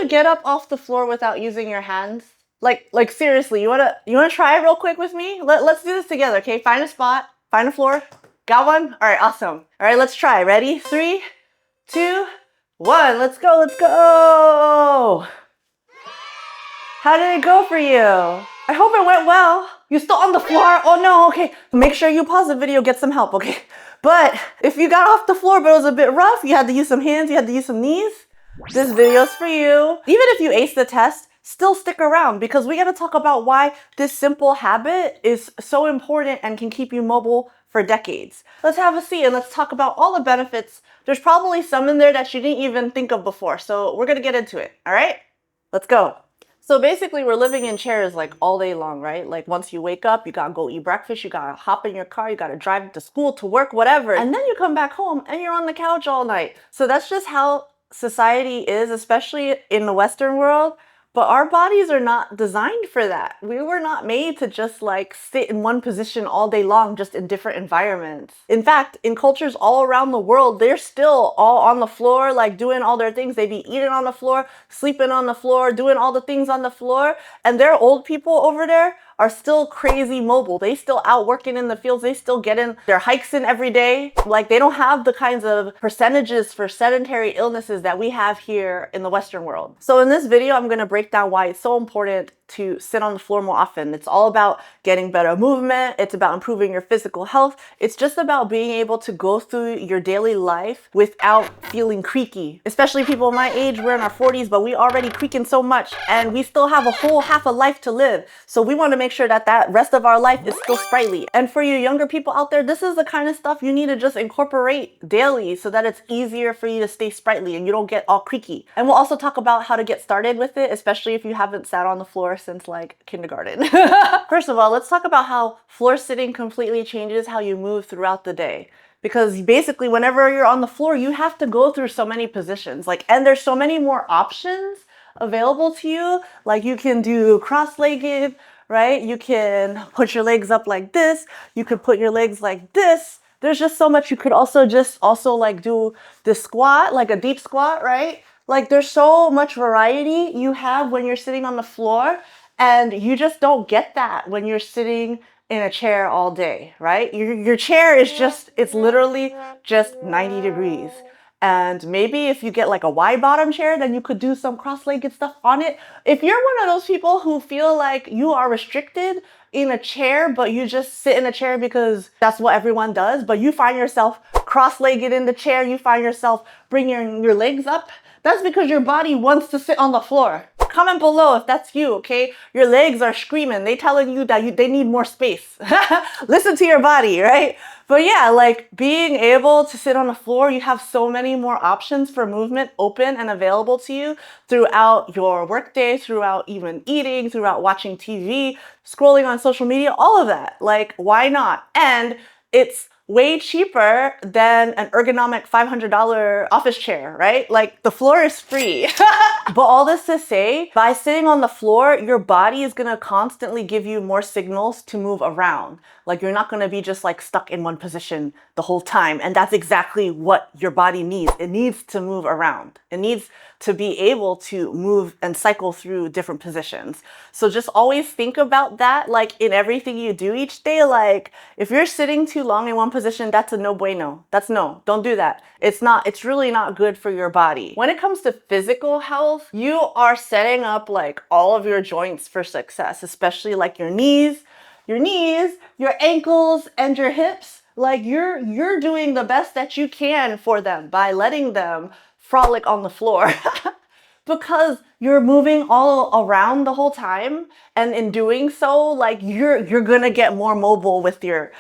to get up off the floor without using your hands? Like seriously, you wanna try it real quick with me? Let's do this together, okay? Find a spot, find a floor. Got one? All right, awesome. All right, let's try. Ready? 3, 2, 1. Let's go, let's go. How did it go for you? I hope it went well. You still on the floor? Oh no, okay. Make sure you pause the video, get some help, okay? But if you got off the floor but it was a bit rough, you had to use some hands, you had to use some knees, this video's for you. Even if you ace the test, still stick around because we gotta talk about why this simple habit is so important and can keep you mobile for decades. Let's have a seat and let's talk about all the benefits. There's probably some in there that you didn't even think of before, so we're gonna get into it, all right? Let's go. So basically we're living in chairs like all day long, right? Like once you wake up, you gotta go eat breakfast, you gotta hop in your car, you gotta drive to school, to work, whatever. And then you come back home and you're on the couch all night. So that's just how society is, especially in the Western world. But our bodies are not designed for that. We were not made to just like sit in one position all day long, just in different environments. In fact, in cultures all around the world, they're still all on the floor, like doing all their things. They be eating on the floor, sleeping on the floor, doing all the things on the floor. And their old people over there are still crazy mobile. They still out working in the fields. They still get in their hikes in every day. Like they don't have the kinds of percentages for sedentary illnesses that we have here in the Western world. So in this video, I'm gonna break down why it's so important to sit on the floor more often. It's all about getting better movement. It's about improving your physical health. It's just about being able to go through your daily life without feeling creaky. Especially people my age, we're in our 40s, but we already creaking so much and we still have a whole half a life to live. So we want to make sure that that rest of our life is still sprightly. And for you younger people out there, this is the kind of stuff you need to just incorporate daily so that it's easier for you to stay sprightly and you don't get all creaky. And we'll also talk about how to get started with it, especially if you haven't sat on the floor since like kindergarten. First of all, let's talk about how floor sitting completely changes how you move throughout the day. Because basically whenever you're on the floor, you have to go through so many positions, and there's so many more options available to you. Like you can do cross-legged, right? You can put your legs up like this. You could put your legs like this. There's just so much. You could also like do the squat, like a deep squat, right? Like there's so much variety you have when you're sitting on the floor, and you just don't get that when you're sitting in a chair all day, right? Your chair is it's literally just 90 degrees. And maybe if you get like a wide bottom chair, then you could do some cross-legged stuff on it. If you're one of those people who feel like you are restricted in a chair, but you just sit in a chair because that's what everyone does, but you find yourself cross-legged in the chair, you find yourself bringing your legs up, that's because your body wants to sit on the floor. Comment below if that's you, okay? Your legs are screaming. They telling you that they need more space. Listen to your body, right? But yeah, like being able to sit on the floor, you have so many more options for movement open and available to you throughout your workday, throughout even eating, throughout watching TV, scrolling on social media, all of that. Like, why not? And it's way cheaper than an ergonomic $500 office chair, right? Like the floor is free. But all this to say, by sitting on the floor, your body is gonna constantly give you more signals to move around. Like you're not gonna be just like stuck in one position the whole time. And that's exactly what your body needs. It needs to move around. It needs to be able to move and cycle through different positions. So just always think about that, like in everything you do each day. Like if you're sitting too long in one position, that's a no bueno. That's no, don't do that. It's really not good for your body. When it comes to physical health, you are setting up like all of your joints for success, especially like your knees, your ankles, and your hips. Like you're doing the best that you can for them by letting them frolic on the floor because you're moving all around the whole time, and in doing so, like you're gonna get more mobile with your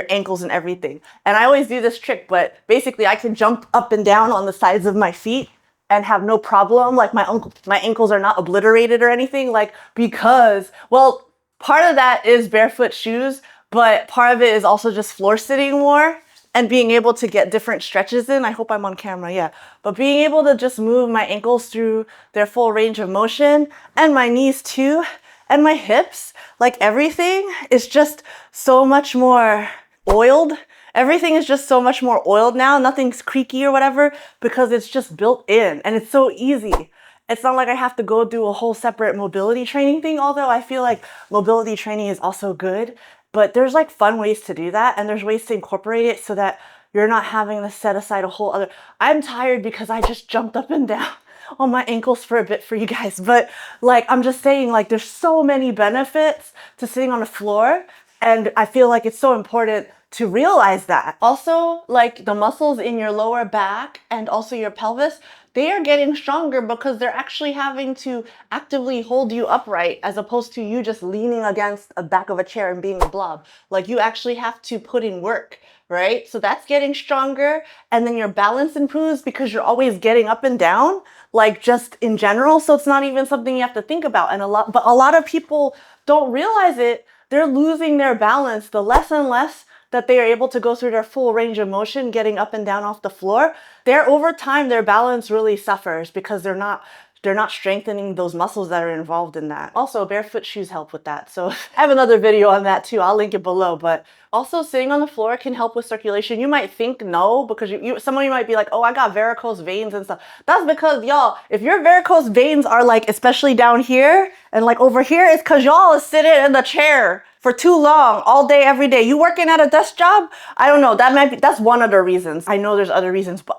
ankles and everything. And I always do this trick, but basically I can jump up and down on the sides of my feet and have no problem. Like my ankles are not obliterated or anything, like because, well, part of that is barefoot shoes, but part of it is also just floor sitting more and being able to get different stretches in. I hope I'm on camera, yeah. But being able to just move my ankles through their full range of motion, and my knees too, and my hips, like everything is just so much more oiled. Everything is just so much more oiled now. Nothing's creaky or whatever because it's just built in and it's so easy. It's not like I have to go do a whole separate mobility training thing, although I feel like mobility training is also good. But there's like fun ways to do that, and there's ways to incorporate it so that you're not having to set aside a whole other. I'm tired because I just jumped up and down on my ankles for a bit for you guys. But like, I'm just saying, like, there's so many benefits to sitting on the floor. And I feel like it's so important to realize that. Also, like the muscles in your lower back and also your pelvis, they are getting stronger because they're actually having to actively hold you upright as opposed to you just leaning against the back of a chair and being a blob. Like you actually have to put in work, right? So that's getting stronger. And then your balance improves because you're always getting up and down, like just in general. So it's not even something you have to think about. But a lot of people don't realize it. They're losing their balance the less and less that they are able to go through their full range of motion, getting up and down off the floor. Over time, their balance really suffers because they're not strengthening those muscles that are involved in that. Also, barefoot shoes help with that. So I have another video on that too. I'll link it below. But also sitting on the floor can help with circulation. You might think no, because some of you might be like, oh, I got varicose veins and stuff. That's because y'all, if your varicose veins are like, especially down here and like over here, it's because y'all is sitting in the chair for too long, all day, every day. You working at a desk job? I don't know. That's one of the reasons. I know there's other reasons, but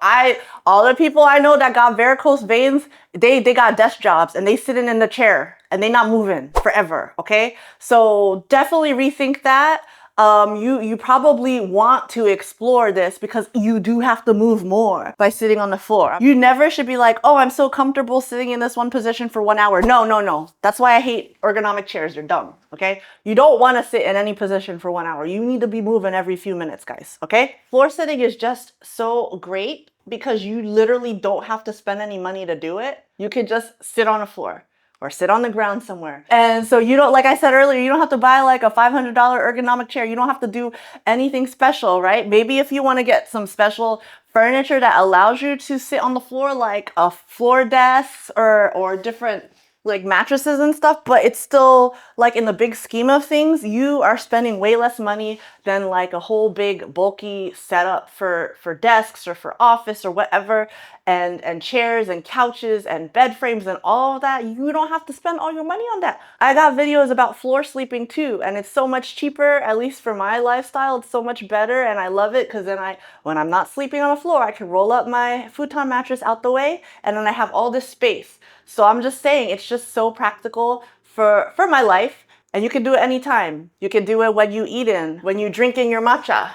all the people I know that got varicose veins, they got desk jobs and they sitting in the chair and they not moving forever. Okay. So definitely rethink that. You probably want to explore this because you do have to move more by sitting on the floor. You never should be like, oh, I'm so comfortable sitting in this one position for 1 hour. No, no, no. That's why I hate ergonomic chairs. They're dumb. Okay. You don't want to sit in any position for 1 hour. You need to be moving every few minutes, guys. Okay. Floor sitting is just so great because you literally don't have to spend any money to do it. You can just sit on the floor or sit on the ground somewhere. And so you don't, like I said earlier, you don't have to buy like a $500 ergonomic chair. You don't have to do anything special, right? Maybe if you want to get some special furniture that allows you to sit on the floor, like a floor desk or different like mattresses and stuff, but it's still like in the big scheme of things, you are spending way less money than like a whole big bulky setup for desks or for office or whatever, and chairs and couches and bed frames and all of that. You don't have to spend all your money on that. I got videos about floor sleeping too, and it's so much cheaper, at least for my lifestyle. It's so much better and I love it because then when I'm not sleeping on the floor, I can roll up my futon mattress out the way and then I have all this space. So I'm just saying, it's just so practical for my life, and you can do it anytime. You can do it when you eat in, when you drink in your matcha,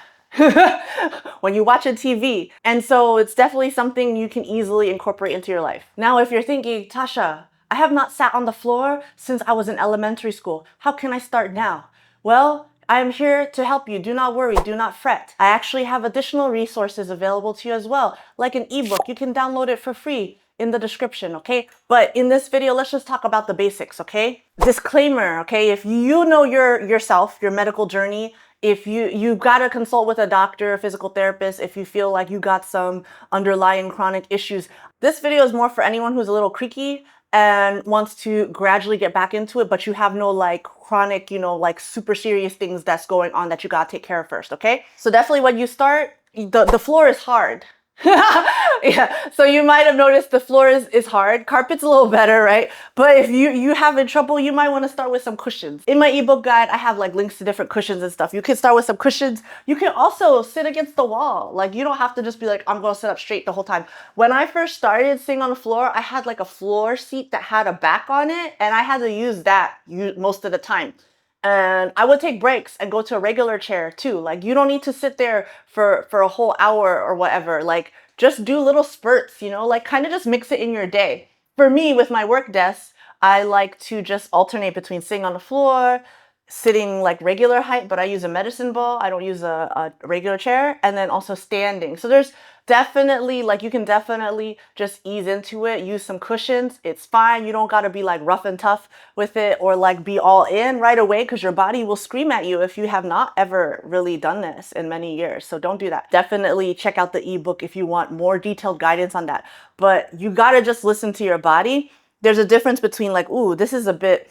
when you watch a TV. And so it's definitely something you can easily incorporate into your life. Now, if you're thinking, Tasha, I have not sat on the floor since I was in elementary school. How can I start now? Well, I'm here to help you. Do not worry. Do not fret. I actually have additional resources available to you as well, like an ebook. You can download it for free in the description, okay? But in this video, let's just talk about the basics, okay? Disclaimer, okay? If you know yourself, your medical journey, if you got to consult with a doctor, a physical therapist, if you feel like you got some underlying chronic issues, this video is more for anyone who's a little creaky and wants to gradually get back into it, but you have no like chronic, like super serious things that's going on that you got to take care of first, okay? So definitely when you start, the floor is hard. Yeah, so you might have noticed the floor is hard. Carpet's a little better, right? But if you having trouble, you might want to start with some cushions. In my ebook guide, I have like links to different cushions and stuff. You can start with some cushions. You can also sit against the wall. Like you don't have to just be like, I'm going to sit up straight the whole time. When I first started sitting on the floor, I had like a floor seat that had a back on it, and I had to use that most of the time. And I would take breaks and go to a regular chair too. Like you don't need to sit there for a whole hour or whatever. Like just do little spurts, like kind of just mix it in your day. For me, with my work desk, I like to just alternate between sitting on the floor, sitting like regular height, but I use a medicine ball. I don't use a regular chair, and then also standing. So there's definitely you can definitely just ease into it, use some cushions. It's fine. You don't got to be like rough and tough with it or like be all in right away, because your body will scream at you if you have not ever really done this in many years. So don't do that. Definitely check out the ebook if you want more detailed guidance on that. But you got to just listen to your body. There's a difference between like, ooh, this is a bit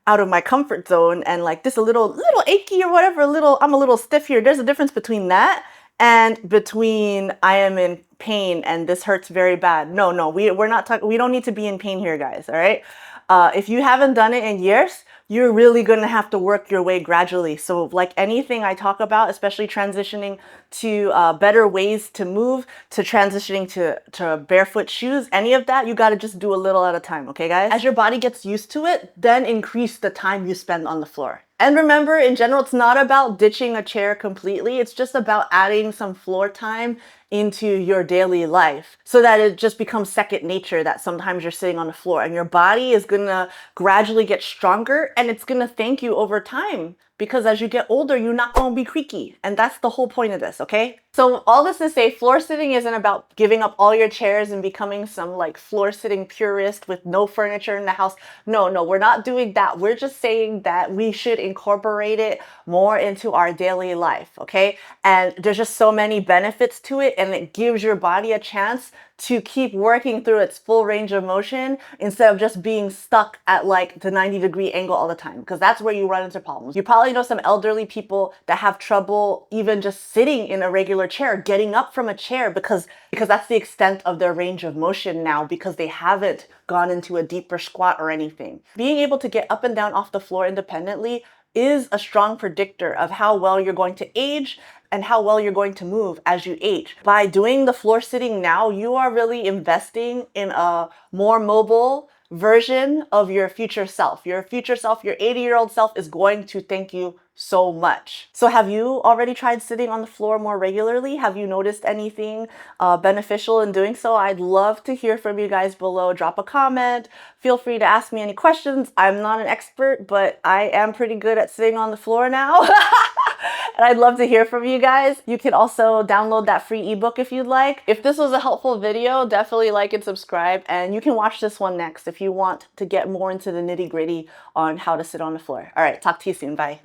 out of my comfort zone, and like this a little achy or whatever, I'm a little stiff here. There's a difference between that and between I am in pain and this hurts very bad. No, we're not talking, we don't need to be in pain here, guys, all right? If you haven't done it in years, you're really going to have to work your way gradually. So like anything I talk about, especially transitioning to better ways to move, to transitioning to barefoot shoes, any of that, you got to just do a little at a time, okay, guys? As your body gets used to it, then increase the time you spend on the floor. And remember, in general, it's not about ditching a chair completely. It's just about adding some floor time into your daily life so that it just becomes second nature that sometimes you're sitting on the floor, and your body is gonna gradually get stronger and it's gonna thank you over time, because as you get older, you're not gonna be creaky. And that's the whole point of this, okay? So all this to say, floor sitting isn't about giving up all your chairs and becoming some like floor sitting purist with no furniture in the house. No, we're not doing that. We're just saying that we should incorporate it more into our daily life, okay? And there's just so many benefits to it, and it gives your body a chance to keep working through its full range of motion instead of just being stuck at like the 90-degree angle all the time, because that's where you run into problems. You probably know some elderly people that have trouble even just sitting in a regular chair, getting up from a chair, because that's the extent of their range of motion now, because they haven't gone into a deeper squat or anything. Being able to get up and down off the floor independently is a strong predictor of how well you're going to age and how well you're going to move as you age. By doing the floor sitting now, you are really investing in a more mobile version of your future self. Your future self, your 80-year-old self, is going to thank you so much. So have you already tried sitting on the floor more regularly? Have you noticed anything beneficial in doing so? I'd love to hear from you guys below. Drop a comment. Feel free to ask me any questions. I'm not an expert, but I am pretty good at sitting on the floor now. And I'd love to hear from you guys. You can also download that free ebook if you'd like. If this was a helpful video, definitely like and subscribe. And you can watch this one next if you want to get more into the nitty-gritty on how to sit on the floor. All right, talk to you soon. Bye.